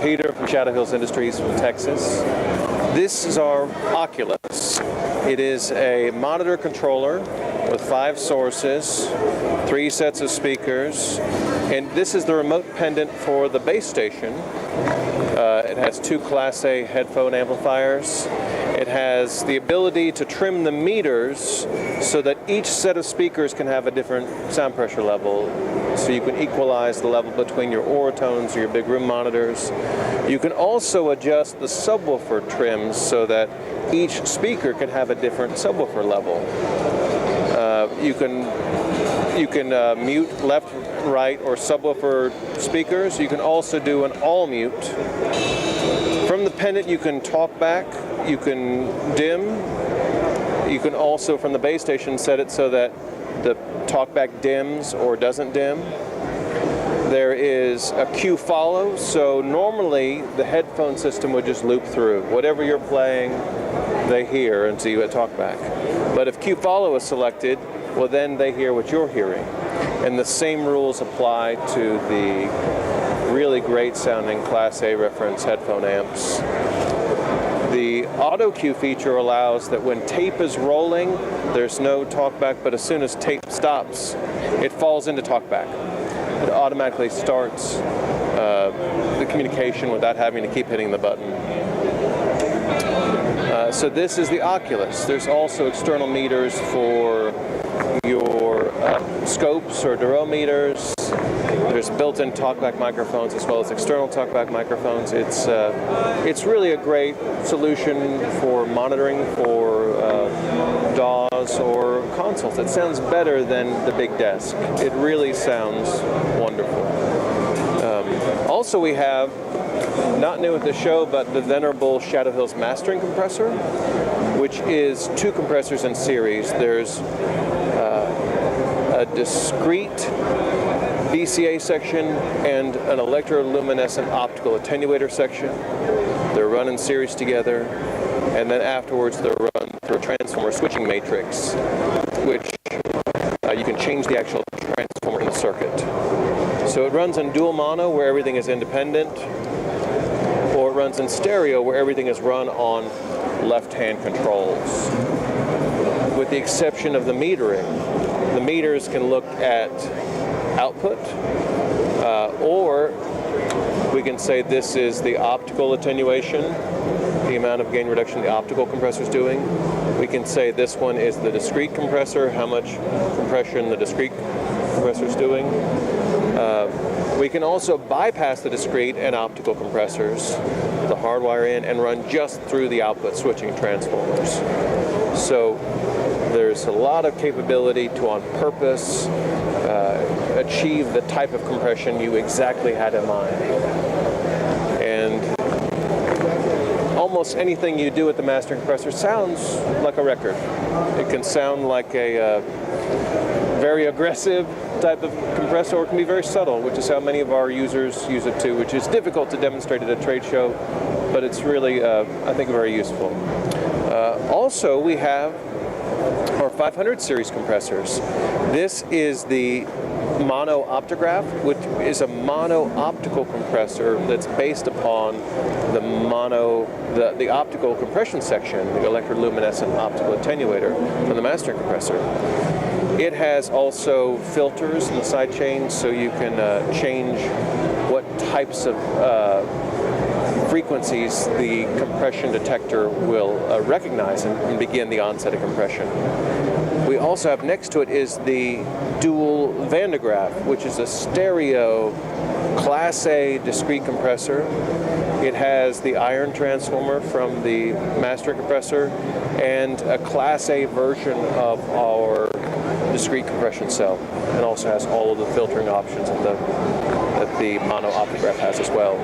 Peter from Shadow Hills Industries from Texas. This is our Oculus. It is a monitor controller with 5 sources, 3 sets of speakers, and this is the remote pendant for the base station. It has 2 Class A headphone amplifiers. It has the ability to trim the meters so that each set of speakers can have a different sound pressure level. So you can equalize the level between your Oratones or your big room monitors. You can also adjust the subwoofer trims so that each speaker can have a different subwoofer level. You can mute left, right, or subwoofer speakers. You can also do an all mute. From the pendant you can talk back, you can dim. You can also from the base station set it so that the talkback dims or doesn't dim. There is a cue follow, so normally the headphone system would just loop through. Whatever you're playing, they hear until you hit talkback. But if cue follow is selected, well then they hear what you're hearing. And the same rules apply to the really great sounding Class A reference headphone amps. The auto cue feature allows that when tape is rolling, there's no talkback, but as soon as tape stops, it falls into talkback. It automatically starts the communication without having to keep hitting the button. So this is the Oculus. There's also external meters for your scopes or durometers. There's built-in talkback microphones as well as external talkback microphones. It's really a great solution for monitoring for DAWs or consoles. It sounds better than the big desk. It really sounds wonderful. Also we have, not new at the show, but the venerable Shadow Hills mastering compressor, which is 2 compressors in series. There's a discrete VCA section and an electroluminescent optical attenuator section. They're run in series together, and then afterwards they're run through a transformer switching matrix, which you can change the actual transformer in the circuit. So it runs in dual mono where everything is independent, or it runs in stereo where everything is run on left-hand controls. With the exception of the metering. The meters can look at output, or we can say this is the optical attenuation, the amount of gain reduction the optical compressor is doing. We can say this one is the discrete compressor, how much compression the discrete compressor is doing. We can also bypass the discrete and optical compressors, the hardwire in, and run just through the output switching transformers. So there's a lot of capability to on purpose achieve the type of compression you exactly had in mind. And almost anything you do with the mastering compressor sounds like a record. It can sound like a very aggressive type of compressor, or it can be very subtle, which is how many of our users use it too, which is difficult to demonstrate at a trade show, but it's really, I think, very useful. Also, we have our 500 series compressors. This is the mono optograph, which is a mono optical compressor that's based upon the optical compression section, the electroluminescent optical attenuator from the mastering compressor. It has also filters in the side chains, so you can change what types of frequencies the compression detector will recognize and begin the onset of compression. We also have next to it is the dual Van de Graaff, which is a stereo Class A discrete compressor. It has the iron transformer from the master compressor and a Class A version of our discrete compression cell, and also has all of the filtering options that the mono optograph has as well.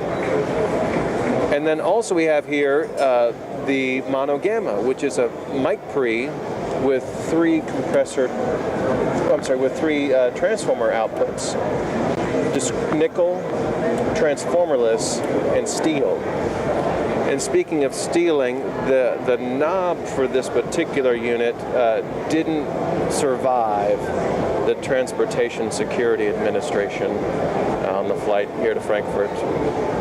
And then also we have here the mono gamma, which is a mic pre with 3 transformer outputs: nickel, transformerless, and steel. And speaking of steeling, the knob for this particular unit didn't survive the Transportation Security Administration. on the flight here to Frankfurt.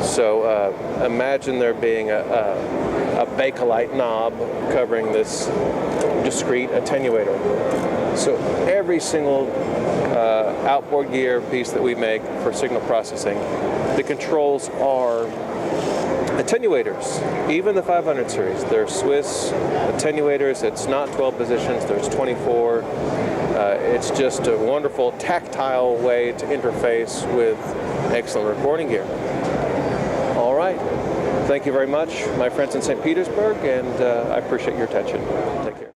So imagine there being a Bakelite knob covering this discrete attenuator. So every single outboard gear piece that we make for signal processing, the controls are attenuators. Even the 500 series, they're Swiss attenuators. It's not 12 positions, there's 24. It's just a wonderful tactile way to interface with excellent recording gear. All right. Thank you very much, my friends in St. Petersburg, and I appreciate your attention. Take care.